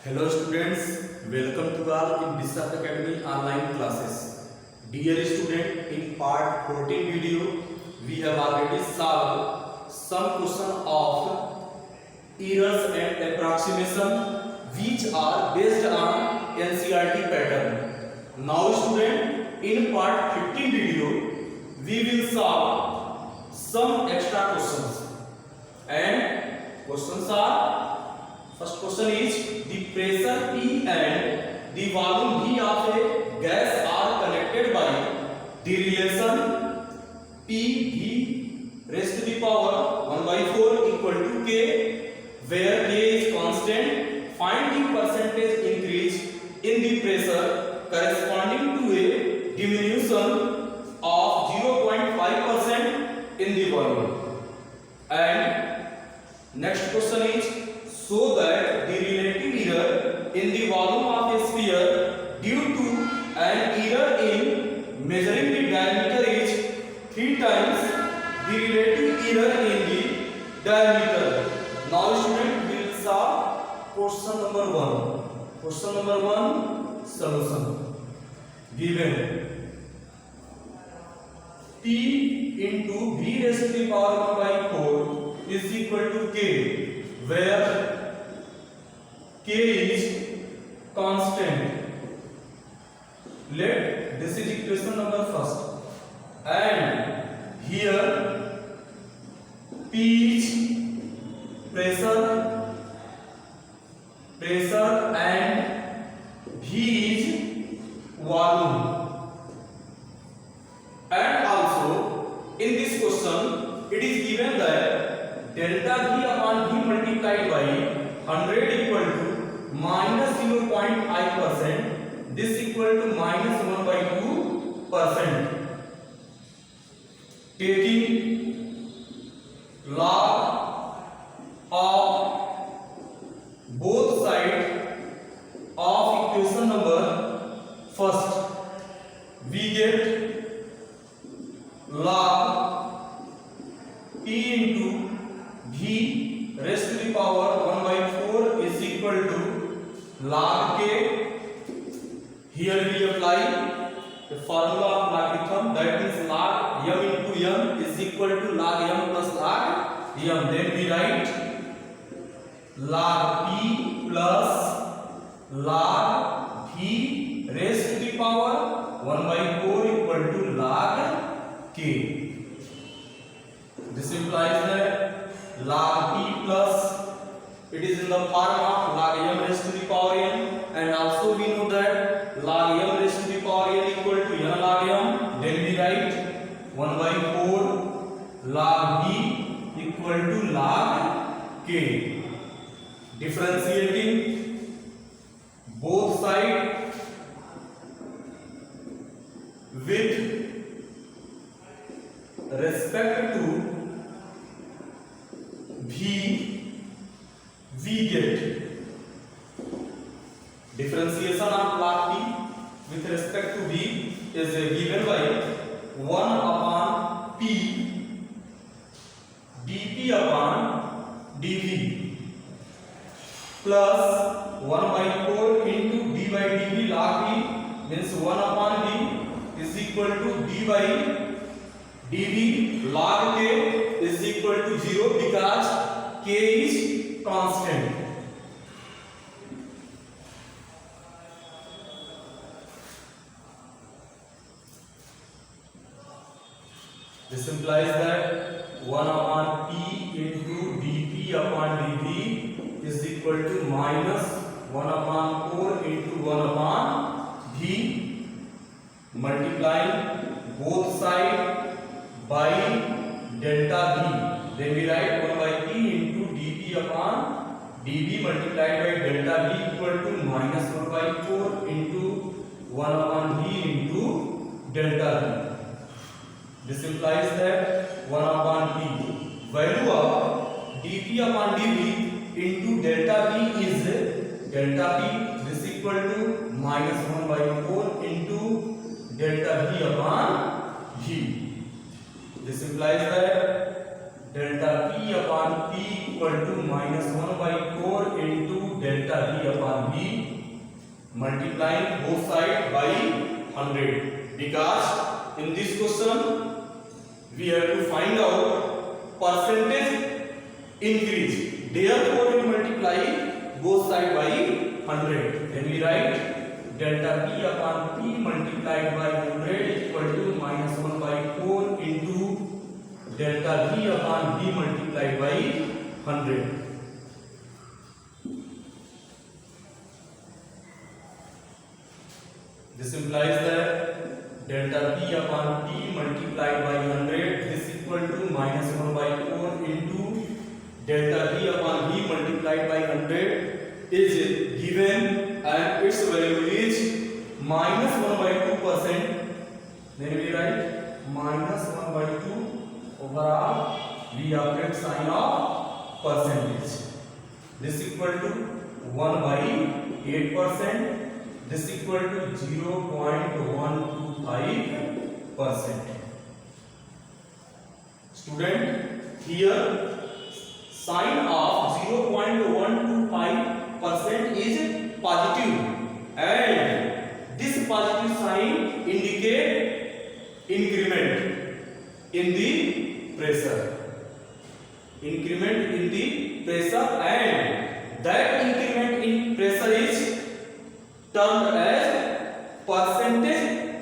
Hello students, welcome to all in Disrupt Academy online classes. Dear student, in part 14 video, we have already solved some question of errors and approximation which are based on NCERT pattern. Now student, in part 15 video, we will solve some extra questions. And questions are, first question is, the pressure P and the volume V of a gas are connected by the relation P V raised to the power 1 by 4 equal to K, where K is constant. Find the percentage increase in the pressure corresponding to a diminution of 0.5% in the volume. And next question is, so that the relative error in the volume of a sphere due to an error in measuring the diameter is 3 times the relative error in the diameter. Now student, we will solve question number 1. Question number 1, solution. Given P into V raised to the power 1 by 4 is equal to K, where K is constant. Let this is equation number first, and here P is pressure and V is volume. And also in this question it is given that delta V upon V multiplied by 100 equal to minus 0.5%, this equal to minus 1 by 2%. Taking log of both sides of equation number first, we get log P into V raised to the power 1 by 4 is equal to log K. Here we apply the formula of logarithm, that means log m into m is equal to log m plus log m. Then we write log P plus log V raised to the power 1 by 4 equal to log K. This implies that log P plus, it is in the form of log m raised to the power n, and also we know that log m raised to the power n equal to n log m. Then we write 1 by 4 log V equal to log K. Differentiating both sides with respect to V, we get differentiation of log P with respect to V is given by 1 upon P dP upon dV plus 1 by 4 into d by dV log V, means 1 upon D is equal to d by dV log K is equal to 0 because K is constant. This implies that 1 upon P into dP upon dV is equal to minus 1 upon 4 into 1 upon V, multiplying both sides by delta V. Then we write 1 by P into dP upon dV multiplied by delta V equal to minus 1 by 4 into 1 upon V into delta V. This implies that 1 upon P, value of dP upon dV into delta V is delta P, this equal to minus 1 by 4 into delta V upon V. This implies that delta P upon P equal to minus 1 by 4 into delta V upon V multiplying both sides by 100, because in this question we have to find out percentage increase. Therefore, we multiply both sides by 100. Then we write delta P upon P multiplied by 100 equal to minus 1 by 4 into delta V upon V multiplied by 100. This implies that delta P upon P multiplied by 100 is equal to minus 1 by 4 into delta V upon V multiplied by 100 is given, and its value is minus 1 by 2%. Then we write minus 1 by 2 overall we apply sign of percentage. This equal to 1 by 8%. This equal to 0.125%. Student, here sign of 0.125% is positive, and this positive sign indicate increment in the pressure. Increment in the pressure, and that increment in pressure is termed as percentage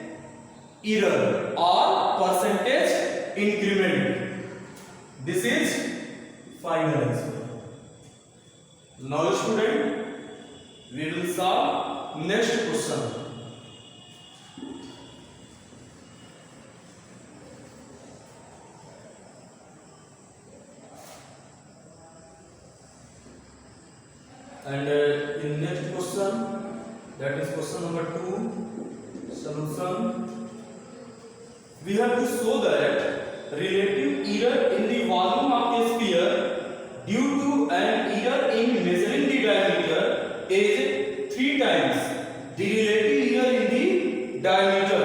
error or percentage increment. This is final answer. Now student, we will solve next question. And in next question, that is question number 2, solution. We have to show that relative error in the volume of a sphere due to an error in measuring the diameter is 3 times the relative error in the diameter.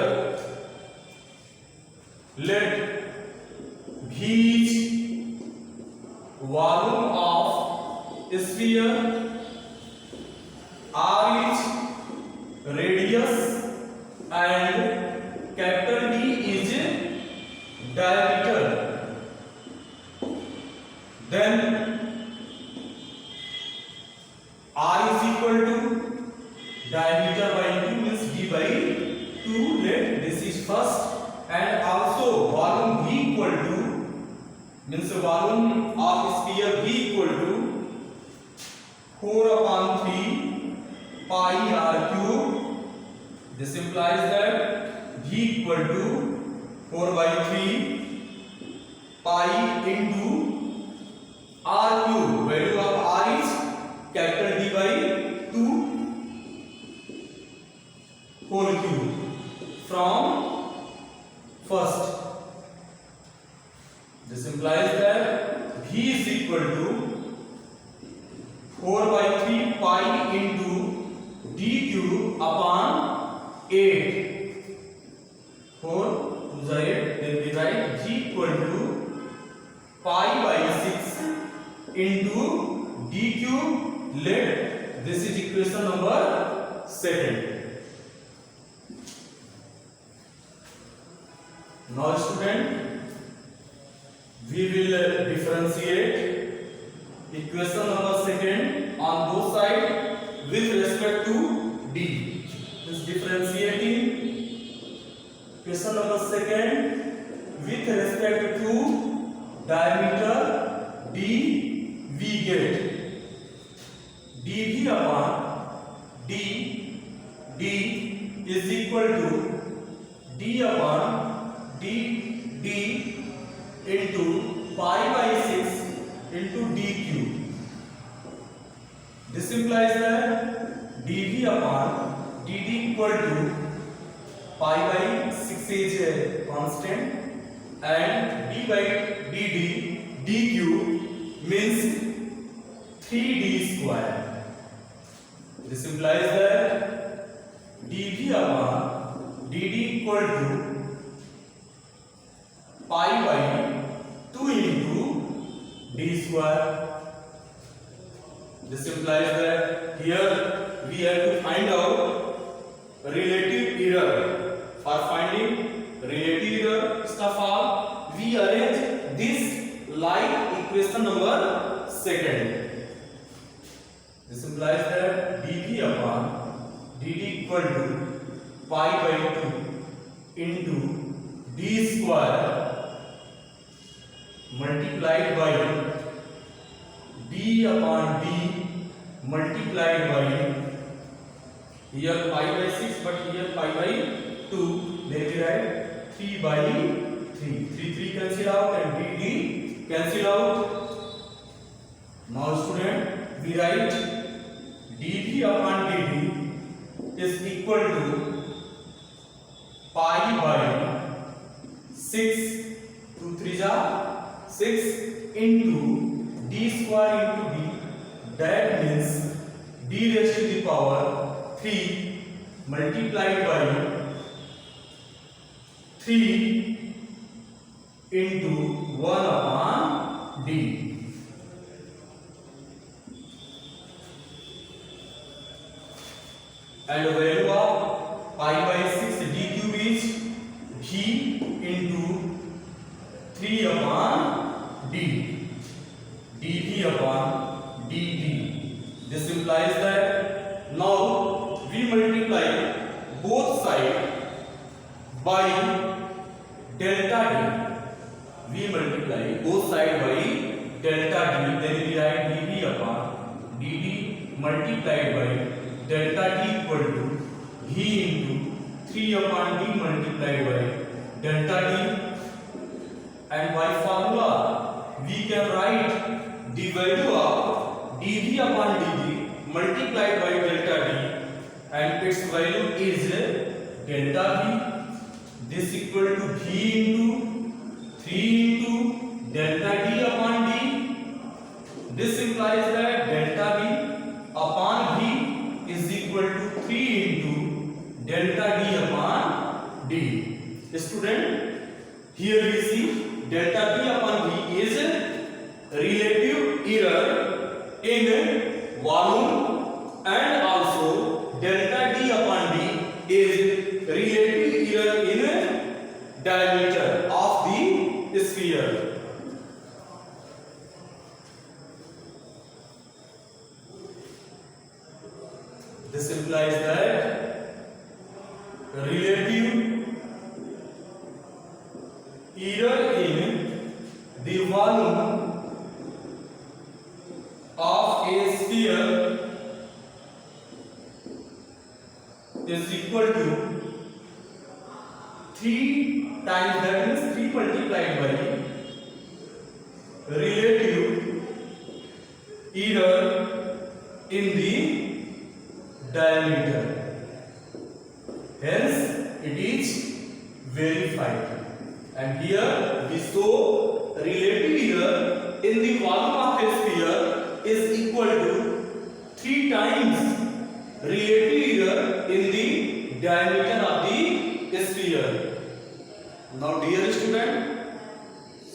Let V is volume of a sphere, R is radius, and capital D is diameter. Then R is equal to diameter by 2 means D by 2. Let this is first, and also volume V equal to means volume of sphere V equal to 4 upon 3 pi r cube. This implies that V equal to 4 by 3 pi into r cube. Value of r is capital D by 2 whole cube from first. This implies that V is equal to 4 by 3 pi into D cube upon 8. 4 to the 8. Then we write G equal to pi by 6 into D cube. Let this is equation number 2. Now student, we will differentiate equation number 2 on both sides with respect to D. Is differentiating question number 2 with respect to diameter D, we get dV upon D is equal to D upon D into pi by 6 into D cube. This implies that dV upon dd equal to pi by 6 is a constant, and d by dd dq means 3d square. This implies that dv upon dd equal to pi by 2 into d square. This implies that here we have to find out relative error. For finding relative error, इसका form we arrange this like equation number second. This implies that dv upon dt equal to pi by 2 into d square multiplied by d upon d multiplied by here pi by 6 but here pi by 2, then we write 3 by 3. 3 cancel out and dd cancel out. Now student, we write dv upon dt is equal to pi by 6, 2 3 are 6 into d square into d, that means d raised to the power 3 multiplied by 3 into 1 upon d. And the value of pi by 6 d cube is v into 3 upon d, dv upon dt. This implies that now we multiply both sides by delta d. We multiply both sides by delta d, then we write dv upon dt multiplied by delta d equal to v into 3 upon d multiplied by delta d. And by formula we can write the value of dv upon dt multiplied by delta d, and its value is delta v. This equal to v into 3 into delta d upon d. This implies that delta v upon v is equal to 3 into delta d upon d. Student, here we see delta v upon v is relative error in volume, and also delta d upon d is relative error in diameter of the sphere. This implies that relative error in the volume of a sphere is equal to 3 times, that means 3 multiplied by relative error in the diameter. Hence it is verified. And here we show relative error in the volume of a sphere is equal to 3 times relative error in the diameter of the sphere. Now dear student,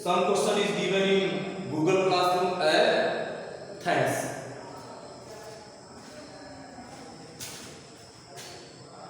some question is given in Google Classroom app. Thanks.